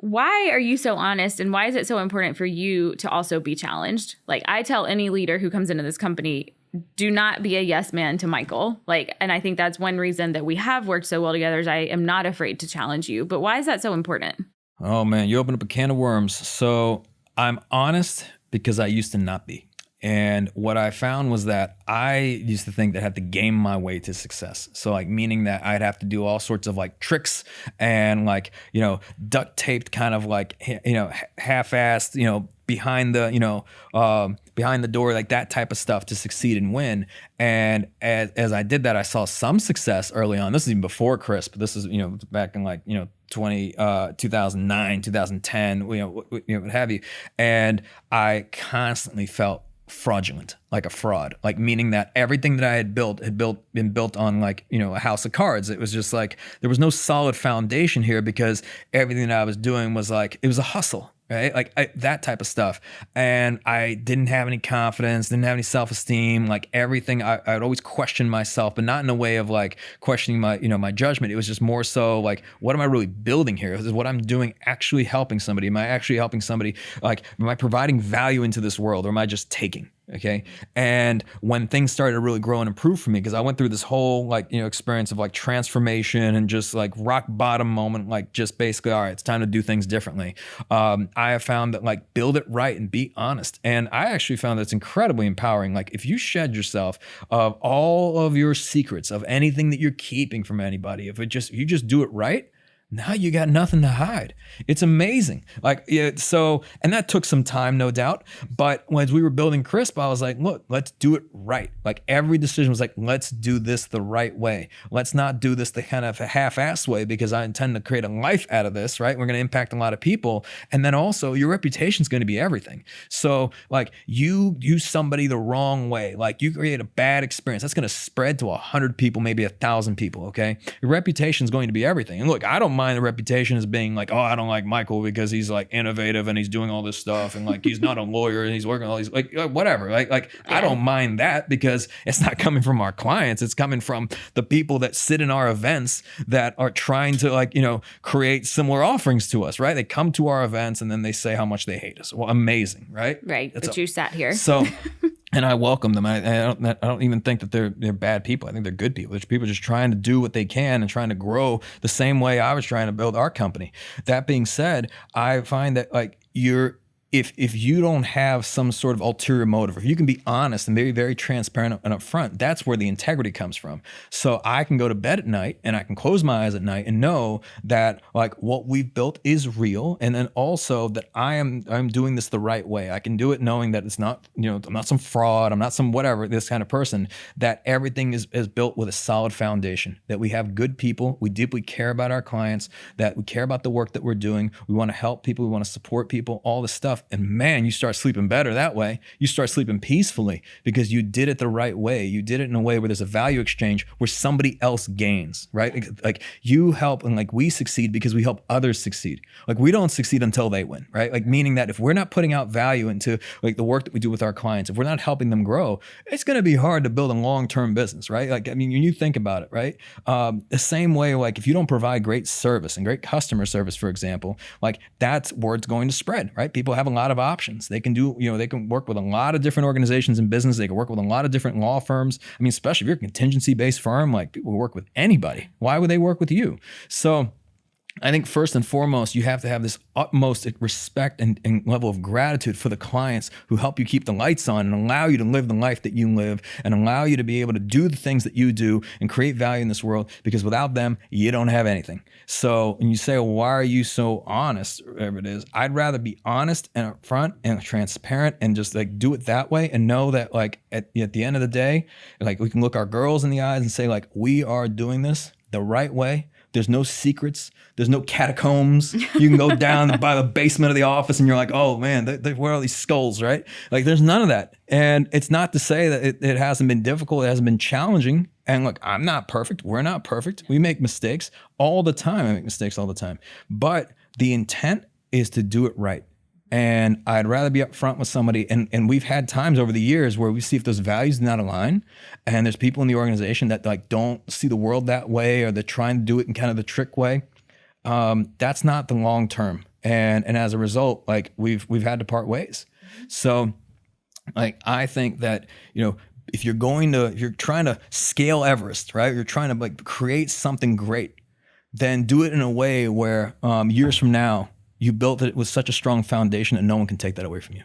why are you so honest, and why is it so important for you to also be challenged? Like, I tell any leader who comes into this company, do not be a yes man to Michael. Like, and I think that's one reason that we have worked so well together is I am not afraid to challenge you. But why is that so important? Oh man, you opened up a can of worms. So I'm honest because I used to not be. And what I found was that I used to think that I had to game my way to success. So like meaning that I'd have to do all sorts of like tricks and like, duct taped kind of like, half-assed, behind the door, like that type of stuff to succeed and win. And as I did that, I saw some success early on. This is even before CRISP. This is, back in like, 2009, 2010, what have you. And I constantly felt fraudulent, like a fraud, like meaning that everything that I had been built on like, a house of cards. It was just like, there was no solid foundation here because everything that I was doing was like, it was a hustle. Right? Like that type of stuff. And I didn't have any confidence, didn't have any self-esteem, like everything. I'd always question myself, but not in a way of like questioning my, my judgment. It was just more so like, what am I really building here? Is what I'm doing actually helping somebody? Am I actually helping somebody? Like, am I providing value into this world, or am I just taking? Okay. And when things started to really grow and improve for me, because I went through this whole like, experience of like transformation and just like rock bottom moment, like just basically, all right, it's time to do things differently. I have found that like build it right and be honest. And I actually found that's incredibly empowering. Like if you shed yourself of all of your secrets, of anything that you're keeping from anybody, if you just do it right, now you got nothing to hide. It's amazing. Like, yeah, so, and that took some time, no doubt. But as we were building CRISP, I was like, look, let's do it right. Like every decision was like, let's do this the right way. Let's not do this the kind of half-assed way, because I intend to create a life out of this, right? We're going to impact a lot of people. And then also your reputation is going to be everything. So like you use somebody the wrong way, like you create a bad experience, that's going to spread to 100 people, maybe 1,000 people. Okay. Your reputation is going to be everything. And look, I don't mind the reputation as being like, oh, I don't like Michael because he's like innovative and he's doing all this stuff and like he's not a lawyer and he's working all these like whatever. Like I don't mind that because it's not coming from our clients. It's coming from the people that sit in our events that are trying to like, create similar offerings to us, right? They come to our events and then they say how much they hate us. Well, amazing, right? Right. But you sat here. So and I welcome them. I don't even think that they're bad people. I think they're good people. There's people just trying to do what they can and trying to grow the same way I was trying to build our company. That being said, I find that like if you don't have some sort of ulterior motive, if you can be honest and very, very transparent and upfront, that's where the integrity comes from. So I can go to bed at night and I can close my eyes at night and know that like what we've built is real. And then also that I'm doing this the right way. I can do it knowing that it's not, I'm not some fraud. I'm not some whatever, this kind of person, that everything is built with a solid foundation, that we have good people. We deeply care about our clients, that we care about the work that we're doing. We want to help people. We want to support people, all this stuff. And man, you start sleeping better that way. You start sleeping peacefully because you did it the right way. You did it in a way where there's a value exchange where somebody else gains, right? Like you help and like we succeed because we help others succeed. Like we don't succeed until they win, right? Like meaning that if we're not putting out value into like the work that we do with our clients, if we're not helping them grow, it's going to be hard to build a long-term business, right? Like, I mean, when you think about it, right? The same way, like if you don't provide great service and great customer service, for example, like that's word's going to spread, right? People have a lot of options. They can do, they can work with a lot of different organizations in business. They can work with a lot of different law firms. I mean, especially if you're a contingency-based firm, like people work with anybody. Why would they work with you? So I think first and foremost, you have to have this utmost respect and level of gratitude for the clients who help you keep the lights on and allow you to live the life that you live and allow you to be able to do the things that you do and create value in this world, because without them, you don't have anything. So when you say, well, why are you so honest, whatever it is, I'd rather be honest and upfront and transparent and just like do it that way and know that like at the end of the day, like we can look our girls in the eyes and say like, we are doing this the right way. There's no secrets. There's no catacombs. You can go down by the basement of the office and you're like, oh man, where are all these skulls, right? Like there's none of that. And it's not to say that it hasn't been difficult. It hasn't been challenging. And look, I'm not perfect. We're not perfect. We make mistakes all the time. I make mistakes all the time. But the intent is to do it right. And I'd rather be upfront with somebody. And we've had times over the years where we see if those values do not align, and there's people in the organization that like don't see the world that way, or they're trying to do it in kind of the trick way. That's not the long term. and as a result, like we've had to part ways. So like I think that, you know, if you're trying to scale Everest, right? You're trying to like create something great, then do it in a way where years from now you built it with such a strong foundation that no one can take that away from you.